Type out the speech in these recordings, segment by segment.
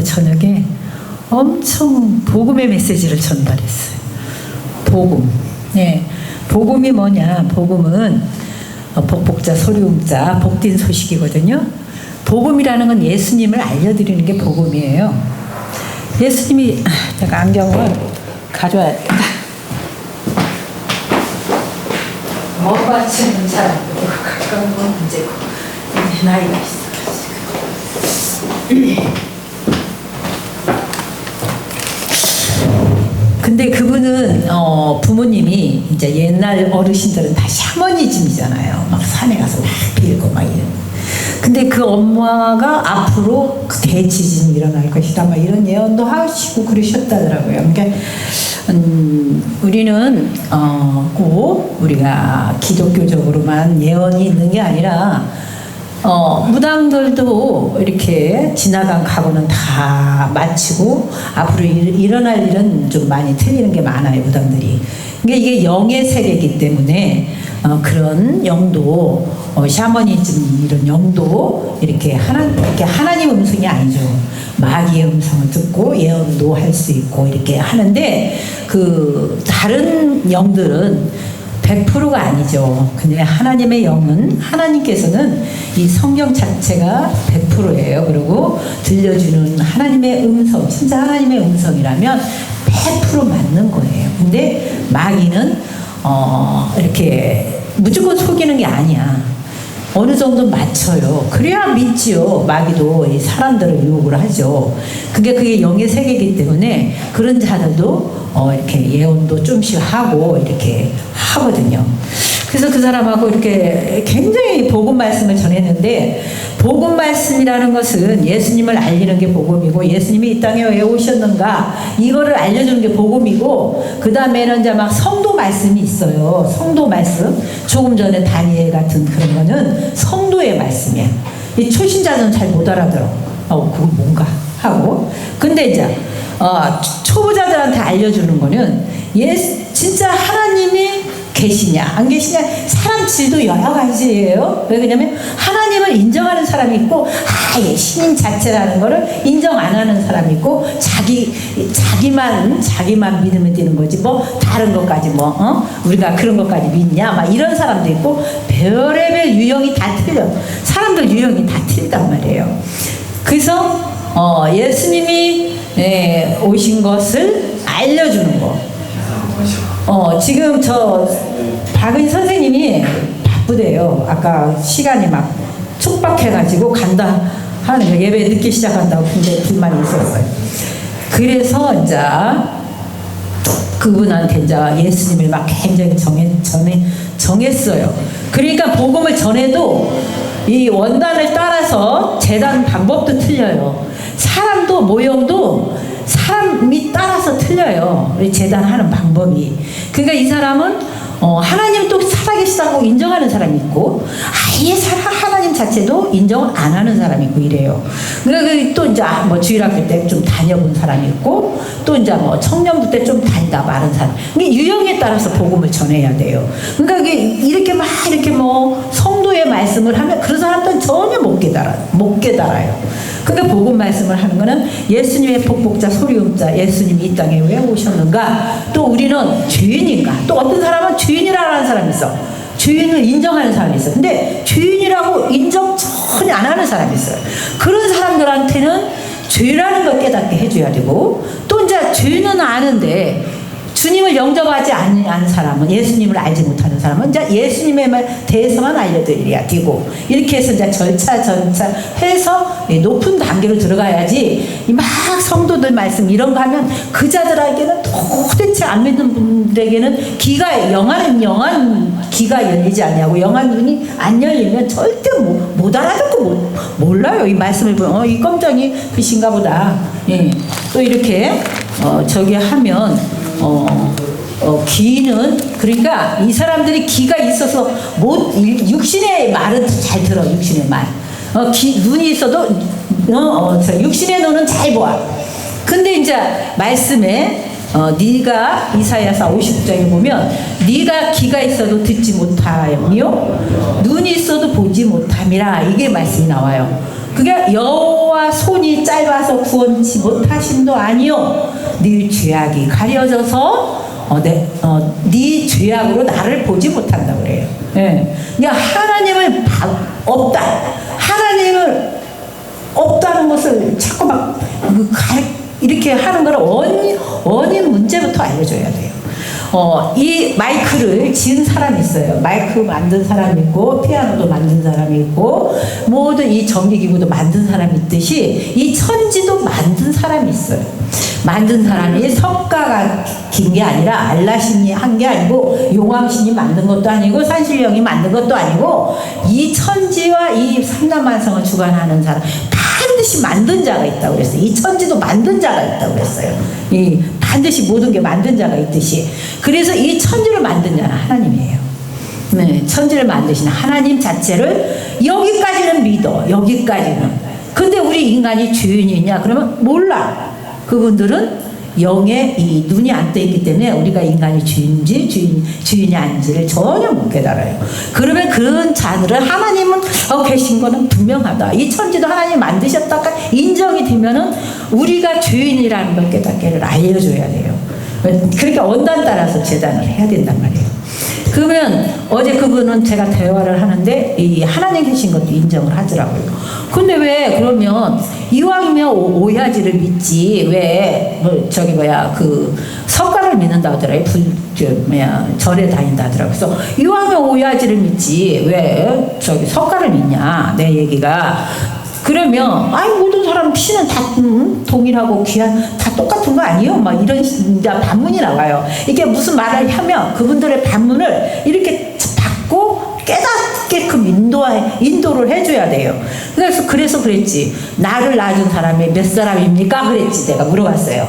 사람한테 저녁에 엄청 복음의 메시지를 전달했어요. 복음. 네. 복음이 뭐냐? 복음은 복복자 소리음자 복된 소식이거든요. 복음이라는 건 예수님을 알려드리는 게 복음이에요. 예수님이 제가 안경을 가져와야 돼. 먹어치는 사람도 가까운 건 문제고 나이가 있어가지고. 근데 그분은 부모님이 이제 옛날 어르신들은 다 샤머니즘이잖아요. 막 산에 가서 막 빌고 막 이런. 근데 그 엄마가 앞으로 그 대지진이 일어날 것이다 막 이런 예언도 하시고 그러셨다더라고요. 그러니까 우리는 꼭 우리가 기독교적으로만 예언이 있는 게 아니라 무당들도 이렇게 지나간 과거는 다 마치고 앞으로 일어날 일은 좀 많이 틀리는 게 많아요, 무당들이. 그러니까 이게 영의 세계이기 때문에 그런 영도 샤머니즘 이런 영도 이렇게 하나님 음성이 아니죠. 마귀의 음성을 듣고 예언도 할 수 있고 이렇게 하는데 그 다른 영들은 100%가 아니죠. 근데 하나님의 영은 하나님께서는 이 성경 자체가 100%예요. 그리고 들려주는 하나님의 음성, 진짜 하나님의 음성이라면 100% 맞는 거예요. 근데 마귀는 이렇게 무조건 속이는 게 아니야. 어느 정도 맞춰요. 그래야 믿지요. 마귀도 이 사람들을 유혹을 하죠. 그게 영의 세계이기 때문에 그런 자들도 이렇게 예언도 좀씩 하고 이렇게 하거든요. 그래서 그 사람하고 이렇게 굉장히 복음 말씀을 전했는데, 복음 말씀이라는 것은 예수님을 알리는 게 복음이고, 예수님이 이 땅에 왜 오셨는가 이거를 알려주는 게 복음이고, 그 다음에는 이제 막 성도 말씀이 있어요. 성도 말씀. 조금 전에 다니엘 같은 그런 거는 성도의 말씀이야. 이 초신자는 잘 못 알아들어. 그건 뭔가 하고. 근데 이제 초보자들한테 알려주는 거는 진짜 하나님이 계시냐 안 계시냐, 사람 질도 여러 가지예요. 왜 그러냐면 하나님을 인정하는 사람이 있고 아예 신인 자체라는 거를 인정 안 하는 사람이 있고, 자기만 믿으면 되는 거지 뭐 다른 것까지 우리가 그런 것까지 믿냐 막 이런 사람도 있고, 별의별 유형이 다 틀려. 사람들 유형이 다 틀리단 말이에요. 그래서 예수님이 오신 것을 알려주는 거. 지금 저 박은 선생님이 바쁘대요. 아까 시간이 막 촉박해가지고 간다 하는 거, 예배 늦게 시작한다고 굉장히 불만이 있었어요. 그래서 이제 그분한테 이제 예수님을 막 굉장히 정했어요. 그러니까 복음을 전해도 이 원단을 따라서 제단 방법도 틀려요. 사람도 모형도 사람이 따라서 틀려요. 제단하는 방법이. 그러니까 이 사람은 하나님 또 살아계시다고 인정하는 사람이 있고, 아예 하나님 자체도 인정 안 하는 사람이 있고 이래요. 그러니까 또 이제 주일학교 때 좀 다녀본 사람이 있고, 또 이제 청년부 때 좀 다니다 마른 사람. 그러니까 유형에 따라서 복음을 전해야 돼요. 그러니까 이렇게 성도의 말씀을 하면 그런 사람들은 전혀 못 깨달아요. 그러니까 복음 말씀을 하는 거는 예수님의 복복자 소리음자, 예수님이 이 땅에 왜 오셨는가, 또 우리는 죄인인가, 또 어떤 사람은 죄인이라는 사람이 있어. 죄인을 인정하는 사람이 있어. 근데 죄인이라고 인정 전혀 안 하는 사람이 있어요. 그런 사람들한테는 죄라는 걸 깨닫게 해줘야 되고, 또 이제 죄는 아는데 주님을 영접하지 않는 사람은, 예수님을 알지 못하는 사람은 이제 예수님에 대해서만 알려드려야 되고, 이렇게 해서 이제 절차 해서 높은 단계로 들어가야지, 막 성도들 말씀 이런 거 하면 그 자들에게는 도대체 안 믿는 분들에게는 영한 귀가 열리지 않냐고, 영한 눈이 안 열리면 절대 못 알아듣고 몰라요. 이 말씀을 보면 이 껌장이 그신가 보다. 예. 또 이렇게 저기 하면 귀는, 그러니까 이 사람들이 귀가 있어서 육신의 말은 잘 들어. 육신의 말. 눈이 있어도 육신의 눈은 잘 보아. 근데 이제 말씀에 네가 이사야서 59장에 보면 네가 귀가 있어도 듣지 못하며 눈이 있어도 보지 못함이라 이게 말씀이 나와요. 그게 여호와 손이 짧아서 구원치 못하심도 아니요 네 죄악이 가려져서 네 죄악으로 나를 보지 못한다고 그래요. 예. 그러니까 하나님을 없다. 하나님을 없다는 것을 자꾸 막 이렇게 하는 걸 원인 문제부터 알려줘야 돼요. 이 마이크를 지은 사람이 있어요. 마이크 만든 사람이 있고 피아노도 만든 사람이 있고 모든 이 전기기구도 만든 사람이 있듯이 이 천지도 만든 사람이 있어요. 만든 사람이 석가가 긴 게 아니라 알라신이 한 게 아니고 용왕신이 만든 것도 아니고 산신령이 만든 것도 아니고 이 천지와 이 삼라만성을 주관하는 사람 반드시 만든 자가 있다고 그랬어요. 이 천지도 만든 자가 있다고 그랬어요. 이 반드시 모든 게 만든 자가 있듯이. 그래서 이 천지를 만든 자는 하나님이에요. 네, 천지를 만드신 하나님 자체를 여기까지는 믿어. 여기까지는. 근데 우리 인간이 주인이 있냐? 그러면 몰라. 그분들은 영의 이 눈이 안 떠 있기 때문에 우리가 인간이 주인인지 주인이 아닌지를 전혀 못 깨달아요. 그러면 그런 자들은 하나님은 계신 거는 분명하다. 이 천지도 하나님 만드셨다가 인정이 되면은 우리가 주인이라는 걸 깨닫기를 알려줘야 돼요. 그러니까 원단 따라서 재단을 해야 된단 말이에요. 그러면 어제 그분은 제가 대화를 하는데 이 하나님 계신 것도 인정을 하더라고요. 근데 왜 그러면 이왕이면 오야지를 믿지 왜 그 석가를 믿는다 하더라고요. 절에 다닌다 하더라고요. 그래서 이왕이면 오야지를 믿지 왜 석가를 믿냐 내 얘기가. 그러면 모든 사람 피는 다 동일하고 귀한 다 똑같은 거 아니에요? 막 이런 반문이 나와요. 이게 무슨 말을 하면 그분들의 반문을 이렇게 받고 깨닫게끔 인도를 해줘야 돼요. 그래서 그랬지. 나를 낳아준 사람이 몇 사람입니까? 그랬지. 내가 물어봤어요.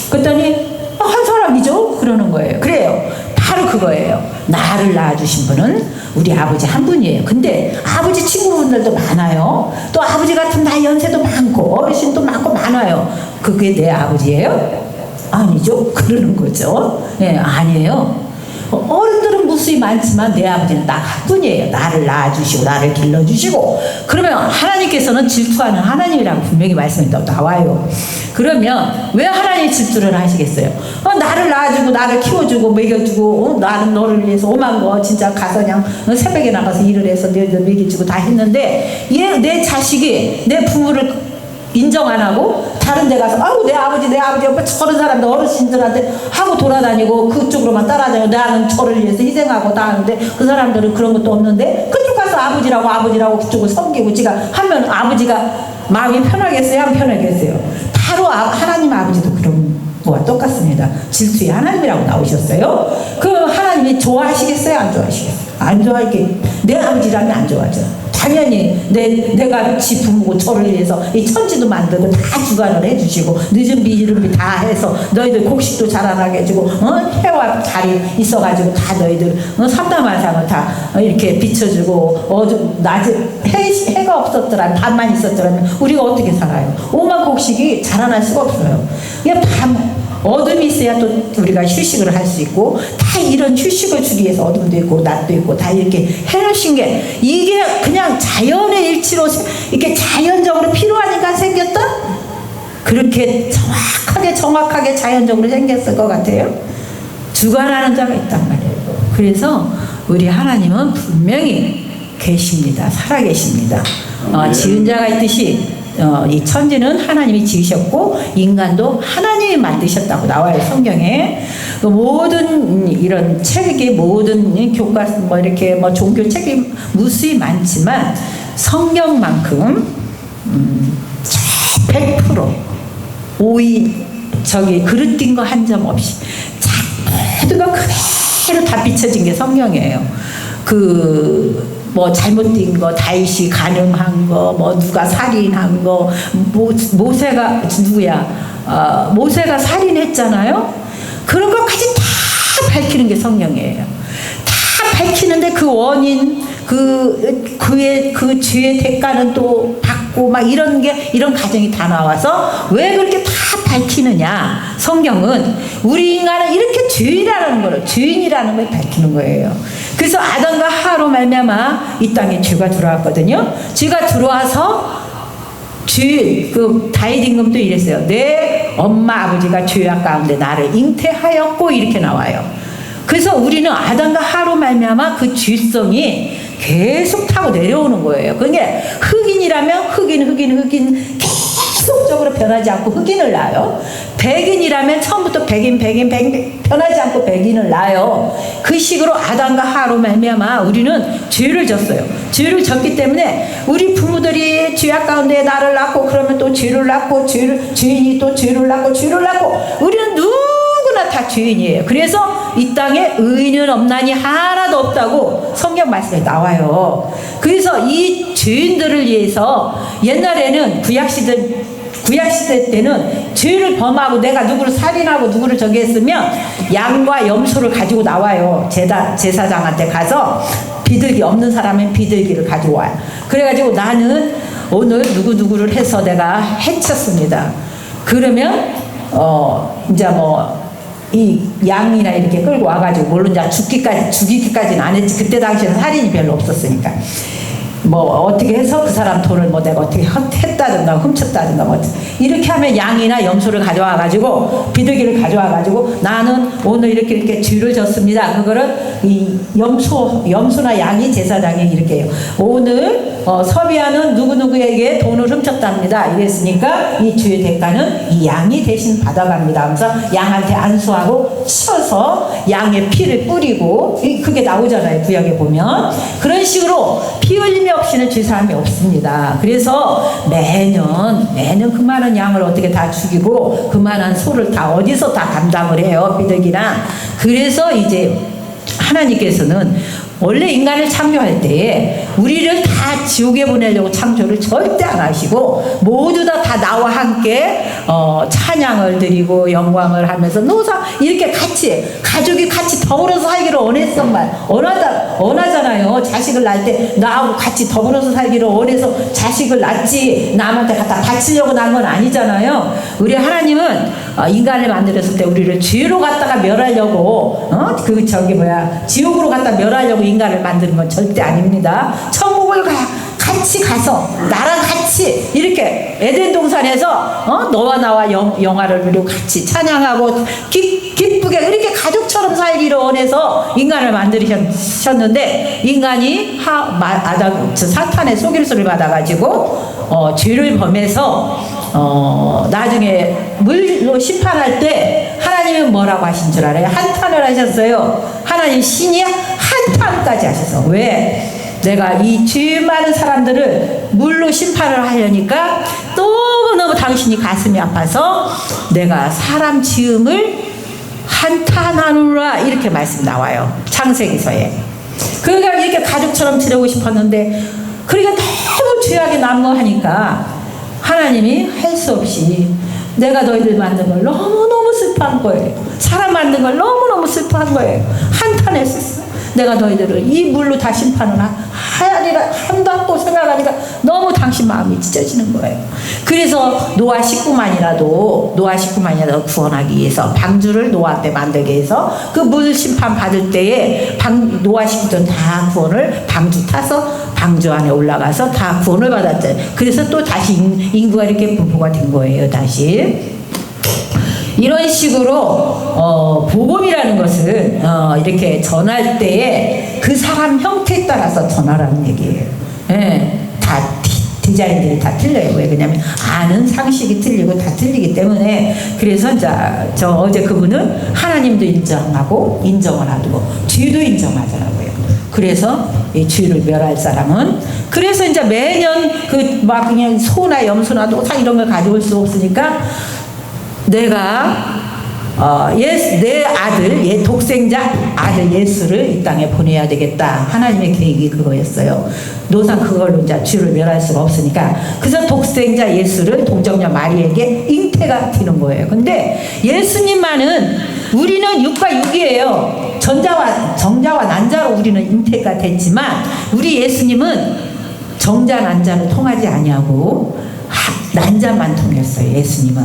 그랬더니 한 사람이죠? 그러는 거예요. 그래요. 바로 그거예요. 나를 낳아주신 분은 우리 아버지 한 분이에요. 근데 아버지 친구분들도 많아요. 또 아버지 같은 나이 연세도 많고 어르신도 많고 많아요. 그게 내 아버지예요? 아니죠. 그러는 거죠. 네, 아니에요. 어른들은 무수히 많지만 내 아버지는 딱 한 분이에요. 나를 낳아주시고 나를 길러주시고. 그러면 하나님께서는 질투하는 하나님이라고 분명히 말씀이 나와요. 그러면 왜 하나님이 질투를 하시겠어요? 나를 낳아주고 나를 키워주고 먹여주고 나는 너를 위해서 오만 거 진짜 가서 그냥 새벽에 나가서 일을 해서 너희들 먹여주고 다 했는데 얘 내 자식이 내 부모를 인정 안 하고 다른 데 가서 내 아버지 저런 사람들 어르신들한테 하고 돌아다니고 그쪽으로만 따라다니고 나는 저를 위해서 희생하고 다 하는데 그 사람들은 그런 것도 없는데 그쪽 가서 아버지라고 그쪽을 섬기고 지가 하면 아버지가 마음이 편하겠어요? 안 편하겠어요? 바로 하나님 아버지도 그런 거와 똑같습니다. 질투의 하나님이라고 나오셨어요. 그럼 하나님이 좋아하시겠어요? 안 좋아하시겠어요? 안 좋아할게. 내 아버지라면 안 좋아하죠. 당연히 내가 지 부모고 저를 위해서 이 천지도 만들고 다 주관을 해주시고 늦은 비 이른 비 다 해서 너희들 곡식도 자라나게 해주고 해와 달이 있어가지고 다 너희들 삼다만상을 다 이렇게 비춰주고 낮에 해가 없었더라면 밤만 있었더라면 우리가 어떻게 살아요? 오만 곡식이 자라날 수가 없어요. 그냥 어둠이 있어야 또 우리가 휴식을 할 수 있고 다 이런 휴식을 주기 위해서 어둠도 있고 낮도 있고 다 이렇게 해놓으신 게 이게 그냥 자연의 일치로 이렇게 자연적으로 필요하니까 생겼다? 그렇게 정확하게 자연적으로 생겼을 것 같아요. 주관하는 자가 있단 말이에요. 그래서 우리 하나님은 분명히 계십니다. 살아계십니다. 지은 자가 있듯이 이 천지는 하나님이 지으셨고 인간도 하나님이 만드셨다고 나와요. 성경에. 모든 이런 책이 모든 교과 이렇게 종교 책이 무수히 많지만 성경만큼 100% 오이 그릇 띈 거 한 점 없이 모든 거 그대로 다 비춰진 게 성경이에요. 잘못된 거, 다윗이 간음한 거, 누가 살인한 거, 모세가 누구야? 모세가 살인했잖아요. 그런 것까지 다 밝히는 게 성경이에요. 다 밝히는데 그 원인, 그 죄의 대가는 또 받고 갖고 막 이런 가정이 다 나와서 왜 그렇게 다 밝히느냐? 성경은 우리 인간은 이렇게 주인이라는 걸 밝히는 거예요. 그래서 아담과 하와로 말미암아 이 땅에 죄가 들어왔거든요. 죄가 들어와서 그 다윗 임금도 이랬어요. 내 엄마 아버지가 죄악 가운데 나를 잉태하였고 이렇게 나와요. 그래서 우리는 아담과 하와로 말미암아 그 죄성이 계속 타고 내려오는 거예요. 그게 흑인이라면 흑인 계속적으로 변하지 않고 흑인을 낳아요. 백인이라면 처음부터 백인 변하지 않고 백인을 낳아요. 그 식으로 아담과 하와로 말미암아 우리는 죄를 졌어요. 죄를 졌기 때문에 우리 부모들이 죄악 가운데 나를 낳고 그러면 또 죄를 낳고 죄인이 또 죄를 낳고 우리는 누구나 다 죄인이에요. 그래서 이 땅에 의인은 없나니 하나도 없다고 성경 말씀에 나와요. 그래서 이 죄인들을 위해서 옛날에는 구약시대 때는 죄를 범하고 내가 누구를 살인하고 누구를 저기 했으면 양과 염소를 가지고 나와요. 제사장한테 가서 비둘기 없는 사람은 비둘기를 가지고 와요. 그래가지고 나는 오늘 누구를 해서 내가 해쳤습니다. 그러면 이제 이 양이나 이렇게 끌고 와가지고 물론 이제 죽이기까지는 안 했지. 그때 당시에는 살인이 별로 없었으니까. 어떻게 해서 그 사람 돈을 내가 어떻게 했다든가 훔쳤다든가 이렇게 하면 양이나 염소를 가져와가지고 비둘기를 가져와가지고 나는 오늘 이렇게 죄를 졌습니다. 그거를 이 염소나 양이 제사장이 이렇게 해요. 오늘 서비아는 누구에게 돈을 훔쳤답니다. 이랬으니까 이 죄의 대가는 이 양이 대신 받아갑니다. 하면서 양한테 안수하고 쳐서 양의 피를 뿌리고 그게 나오잖아요. 구약에 보면. 그런 식으로 피 흘림이 없이는 죄사함이 없습니다. 그래서 매년 그 많은 양을 어떻게 다 죽이고 그 많은 소를 다 어디서 다 감당을 해요. 비둘기나. 그래서 이제 하나님께서는 원래 인간을 창조할 때에 우리를 다 지옥에 보내려고 창조를 절대 안 하시고 모두 다 나와 함께 찬양을 드리고 영광을 하면서 노사 이렇게 가족이 같이 더불어서 살기를 원하잖아요. 자식을 낳을 때 나하고 같이 더불어서 살기를 원해서 자식을 낳지 남한테 갖다 바치려고 낳은 건 아니잖아요. 우리 하나님은 인간을 만들었을 때 우리를 죄로 갖다가 멸하려고 지옥으로 갖다 멸하려고 인간을 만드는 건 절대 아닙니다. 천국을 같이 가서 나랑 같이 이렇게 에덴 동산에서 너와 나와 영화를 누리고 같이 찬양하고 기쁘게 이렇게 가족처럼 살기를 원해서 인간을 만드셨는데 인간이 사탄의 속일수를 받아가지고 죄를 범해서 나중에 물로 심판할 때 하나님은 뭐라고 하신 줄 알아요? 한탄을 하셨어요. 하나님 신이 한탄까지 하셔서 왜? 내가 이 죄 많은 사람들을 물로 심판을 하려니까 너무너무 당신이 가슴이 아파서 내가 사람 지음을 한탄하노라 이렇게 말씀 나와요. 창세기서에. 그러니까 이렇게 가족처럼 지내고 싶었는데 그러니까 너무 죄악이 난무하니까 하나님이 할 수 없이 내가 너희들 만든 걸 너무너무 슬퍼한 거예요. 사람 만든 걸 너무너무 슬퍼한 거예요. 한탄했었어. 내가 너희들을 이 물로 다 심판을 한다고 생각하니까 너무 당신 마음이 찢어지는 거예요. 그래서 노아 식구만이라도 구원하기 위해서 방주를 노아한테 만들게 해서 그 물 심판 받을 때에 노아 식구들은 다 구원을 방주 타서 방주 안에 올라가서 다 구원을 받았잖아요. 그래서 또 다시 인구가 이렇게 분포가 된 거예요. 다시. 이런 식으로 복음이라는 것을 이렇게 전할 때에 그 사람 형태에 따라서 전하라는 얘기예요. 예, 다 디자인들이 다 틀려요. 왜 그러냐면 아는 상식이 틀리고 다 틀리기 때문에. 그래서 저 어제 그분은 하나님도 인정하고 인정을 하고 죄도 인정하더라고요. 그래서 이 죄를 멸할 사람은 그래서 이제 매년 막 그냥 소나 염소나 노사 이런 걸 가져올 수 없으니까 내가 내 아들, 독생자 아들 예수를 이 땅에 보내야 되겠다. 하나님의 계획이 그거였어요. 노상 그걸로 이제 죄를 멸할 수가 없으니까. 그래서 독생자 예수를 동정녀 마리에게 잉태가 되는 거예요. 근데 예수님만은 우리는 육과 육이에요. 정자와 난자로 우리는 잉태가 됐지만 우리 예수님은 정자 난자는 통하지 아니하고 난자만 통했어요. 예수님은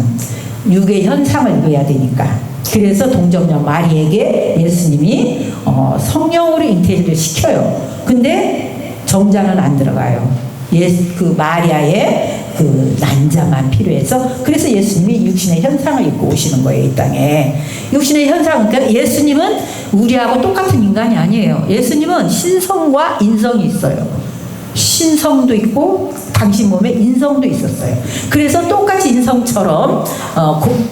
육의 현상을 입어야 되니까. 그래서 동정녀 마리에게 예수님이 성령으로 잉태를 시켜요. 근데 정자는 안 들어가요. 그 마리아의 그 난자만 필요해서, 그래서 예수님이 육신의 현상을 입고 오시는 거예요, 이 땅에. 육신의 현상, 그러니까 예수님은 우리하고 똑같은 인간이 아니에요. 예수님은 신성과 인성이 있어요. 신성도 있고 당신 몸에 인성도 있었어요. 그래서 똑같이 인성처럼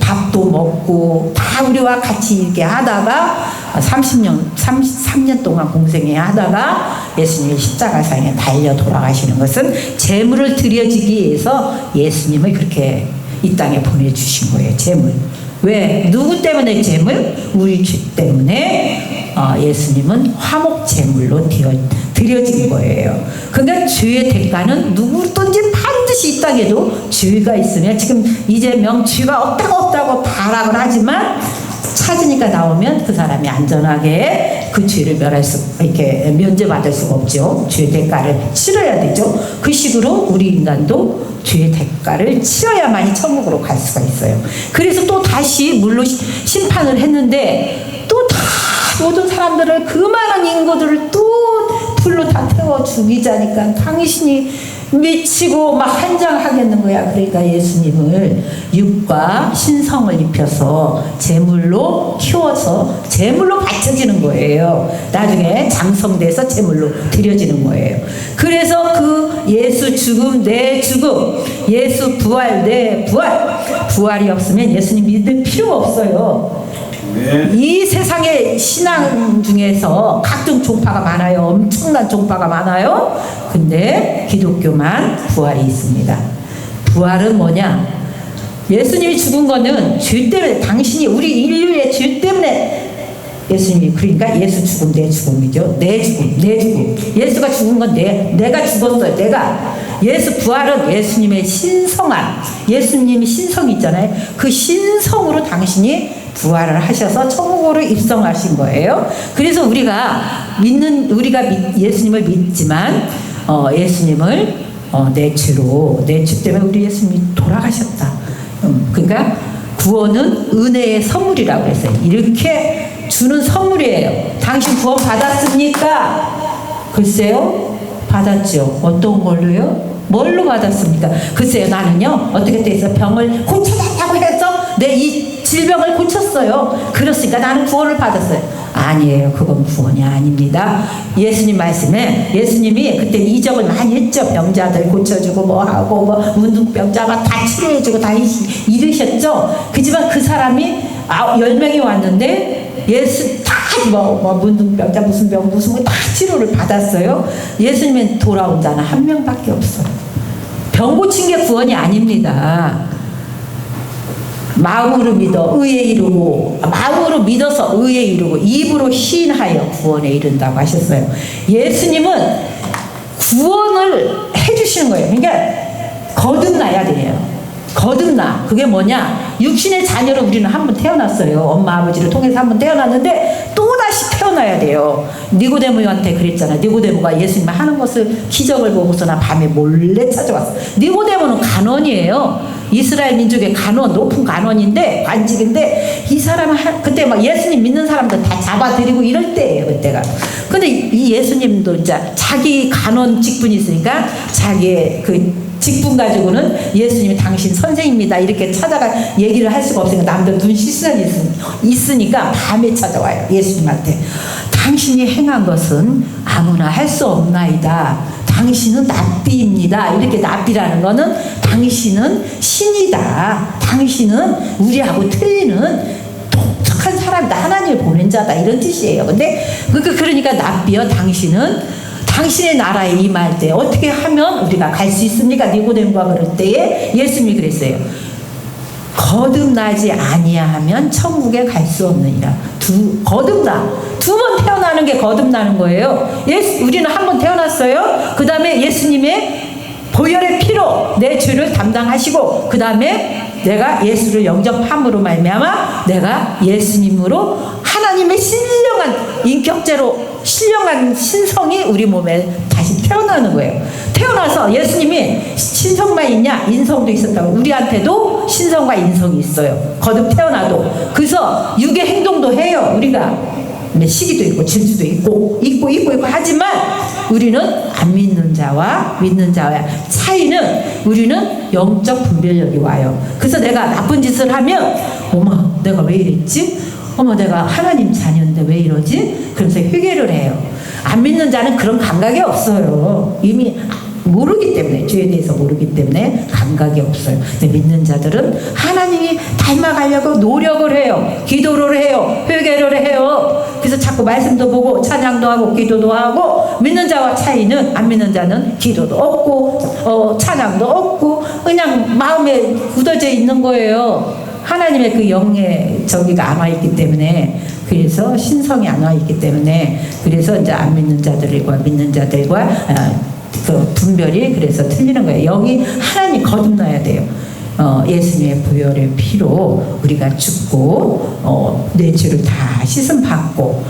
밥도 먹고 다 우리와 같이 이렇게 하다가 33년 동안 공생애 하다가 예수님이 십자가상에 달려 돌아가시는 것은 제물을 드려지기 위해서 예수님을 그렇게 이 땅에 보내주신 거예요. 제물. 왜? 누구 때문에 제물? 우리 죄 때문에 예수님은 화목 제물로 드려진 거예요. 그러니까 죄의 대가는 누구든지 반드시 이 땅에도 죄가 있으면, 지금 이재명 죄가 없다고 발악을 하지만 찾으니까 나오면 그 사람이 안전하게 그 죄를 이렇게 면제받을 수가 없죠. 죄의 대가를 치러야 되죠. 그 식으로 우리 인간도 죄의 대가를 치러야만이 천국으로 갈 수가 있어요. 그래서 또 다시 물로 심판을 했는데 또 다 모든 사람들을, 그 많은 인구들을 또 불로 다 태워 죽이자니까 당신이 미치고 막 한장하겠는 거야. 그러니까 예수님을 육과 신성을 입혀서 제물로 키워서 제물로 바쳐지는 거예요. 나중에 장성돼서 제물로 드려지는 거예요. 그래서 그 예수 죽음 내 죽음, 예수 부활 내 부활, 부활이 없으면 예수님 믿을 필요가 없어요. 이 세상의 신앙 중에서 각종 종파가 많아요. 엄청난 종파가 많아요. 근데 기독교만 부활이 있습니다. 부활은 뭐냐? 예수님이 죽은 거는 죄 때문에, 당신이 우리 인류의 죄 때문에 예수님이, 그러니까 예수 죽음 내 죽음이죠. 내 죽음. 예수가 죽은 건 내가 죽었어요. 내가. 예수 부활은 예수님의 신성한, 예수님이 신성이 있잖아요. 그 신성으로 당신이 부활을 하셔서 천국으로 입성하신 거예요. 그래서 우리가 예수님을 믿지만 예수님을 내 죄 때문에 우리 예수님이 돌아가셨다. 그러니까 구원은 은혜의 선물이라고 했어요. 이렇게 주는 선물이에요. 당신 구원 받았습니까? 글쎄요, 받았죠. 어떤 걸로요? 뭘로 받았습니까? 글쎄요, 나는요 어떻게 돼서 병을 고쳐달라고 해서 내 이 질병을 고쳤어요. 그렇으니까 나는 구원을 받았어요. 아니에요. 그건 구원이 아닙니다. 예수님 말씀에, 예수님이 그때 이적을 많이 했죠. 병자들 고쳐주고 뭐하고 문둥병자가 다 치료해주고 다 이르셨죠. 그지만 그 사람이 10명이 왔는데 예수 다 문둥병자 무슨 병 다 치료를 받았어요. 예수님은 돌아온 자는 한 명밖에 없어요. 병 고친 게 구원이 아닙니다. 마음으로 믿어 의에 이르고, 마음으로 믿어서 의에 이르고 입으로 시인하여 구원에 이른다고 하셨어요. 예수님은 구원을 해주시는 거예요. 그러니까 거듭나야 돼요. 거듭나. 그게 뭐냐? 육신의 자녀로 우리는 한 번 태어났어요. 엄마 아버지를 통해서 한 번 태어났는데 또다시 태어나야 돼요. 니고데모한테 그랬잖아요. 니고데모가 예수님 하는 것을, 기적을 보고서나 밤에 몰래 찾아왔어. 니고데모는 간원이에요. 이스라엘 민족의 간원, 높은 간원인데, 관직인데, 이 사람은 그때 막 예수님 믿는 사람들 다 잡아들이고 이럴 때예요, 그때가. 근데 이 예수님도 이제 자기 간원 직분이 있으니까 자기의 그 직분 가지고는 예수님이 당신 선생입니다 이렇게 찾아가 얘기를 할 수가 없으니까 남들 눈 시선이 있으니까 밤에 찾아와요. 예수님한테. 당신이 행한 것은 아무나 할 수 없나이다. 당신은 납비입니다. 이렇게 납비라는 거는 당신은 신이다. 당신은 우리하고 틀리는 독특한 사람이다. 하나님을 보낸 자다. 이런 뜻이에요. 근데 그러니까 납비여, 당신의 나라에 임할 때 어떻게 하면 우리가 갈 수 있습니까? 니고데모가 그럴 때에 예수님이 그랬어요. 거듭나지 아니하면 천국에 갈 수 없느니라. 거듭나. 2번 태어나는 게 거듭나는 거예요. 우리는 한 번 태어났어요. 그 다음에 예수님의 보혈의 피로 내 죄를 담당하시고, 그 다음에 내가 예수를 영접함으로 말미암아 내가 예수님으로 하나님 하나님의 신령한 인격체로 신령한 신성이 우리 몸에 다시 태어나는 거예요. 태어나서 예수님이 신성만 있냐? 인성도 있었다고. 우리한테도 신성과 인성이 있어요. 거듭 태어나도. 그래서 육의 행동도 해요. 우리가 시기도 있고 질투도 있고 하지만 우리는 안 믿는 자와 믿는 자와 차이는, 우리는 영적 분별력이 와요. 그래서 내가 나쁜 짓을 하면 어머 내가 왜 이랬지? 어머 내가 하나님 자녀인데 왜 이러지? 그러면서 회개를 해요. 안 믿는 자는 그런 감각이 없어요. 이미 모르기 때문에, 죄에 대해서 모르기 때문에 감각이 없어요. 근데 믿는 자들은 하나님이 닮아가려고 노력을 해요. 기도를 해요. 회개를 해요. 그래서 자꾸 말씀도 보고 찬양도 하고 기도도 하고. 믿는 자와 차이는, 안 믿는 자는 기도도 없고 찬양도 없고 그냥 마음에 굳어져 있는 거예요. 하나님의 그 영의 저기가 안 와 있기 때문에, 그래서 신성이 안 와 있기 때문에, 그래서 이제 안 믿는 자들과 믿는 자들과 그 분별이 그래서 틀리는 거예요. 여기 하나님 거듭나야 돼요. 예수님의 보혈의 피로 우리가 죽고 내 죄를 다 씻음 받고,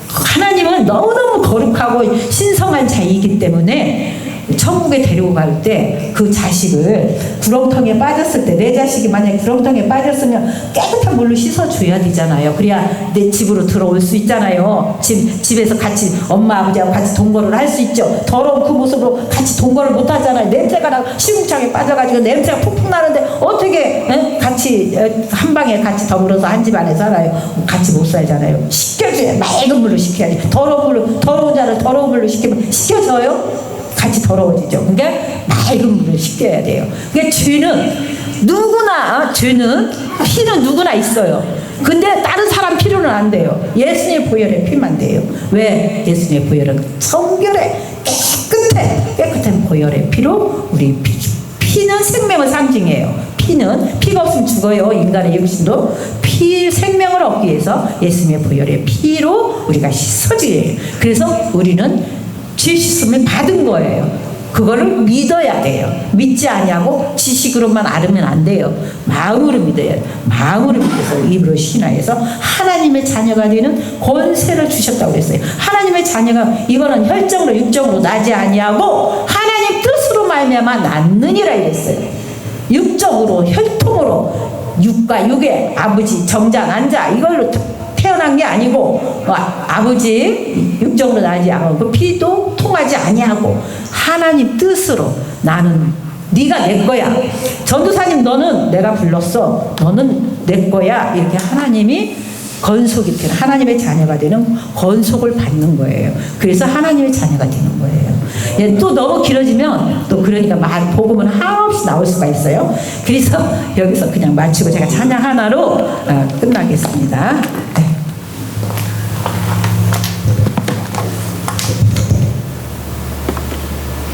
하나님은 너무너무 거룩하고 신성한 자이기 때문에 천국에 데리고 갈 때 그 자식을 구렁텅이에 빠졌을 때, 내 자식이 만약에 구렁텅이에 빠졌으면 깨끗한 물로 씻어줘야 되잖아요. 그래야 내 집으로 들어올 수 있잖아요. 집에서 같이 엄마 아버지하고 같이 동거를 할 수 있죠. 더러운 그 모습으로 같이 동거를 못 하잖아요. 냄새가 나고 시궁창에 빠져가지고 냄새가 푹푹 나는데 어떻게 같이 한 방에 같이 더불어서 한 집안에 살아요? 같이 못 살잖아요. 씻겨줘야, 맑은 물로 씻겨야지. 더러운 자를 더러운 물로 씻기면 씻겨져요? 같이 더러워지죠. 그러니까 맑은 물을 씻겨야 돼요. 그러니까 죄는 피는 누구나 있어요. 근데 다른 사람 필요는 안 돼요. 예수님의 보혈의 피만 돼요. 왜? 예수님의 보혈은 성결해, 깨끗한 보혈의 피로 우리 피는 생명을 상징해요. 피가 없으면 죽어요. 인간의 육신도. 생명을 얻기 위해서 예수님의 보혈의 피로 우리가 씻어지게 해요. 그래서 우리는 죄 씻음을 받은 거예요. 그거를 믿어야 돼요. 믿지 않냐고 지식으로만 알으면 안 돼요. 마음으로 믿어야 돼요. 마음으로 믿어서 입으로 신하여서 하나님의 자녀가 되는 권세를 주셨다고 그랬어요. 하나님의 자녀가, 이거는 혈정으로 육정으로 나지 아니하고 하나님 뜻으로 말미암아 낳느니라 이랬어요. 육적으로, 혈통으로, 육과 육의 아버지 정자 난자 이걸로 태어난 게 아니고, 아버지 육정으로 나지 않고 그 피도 통하지 아니하고 하나님 뜻으로, 나는 네가 내 거야. 전도사님 너는 내가 불렀어. 너는 내 거야. 이렇게 하나님이 건속이 되는, 하나님의 자녀가 되는 건속을 받는 거예요. 그래서 하나님의 자녀가 되는 거예요. 예, 또 너무 길어지면 또 그러니까 복음은 한없이 나올 수가 있어요. 그래서 여기서 그냥 마치고 제가 찬양 하나로 끝나겠습니다.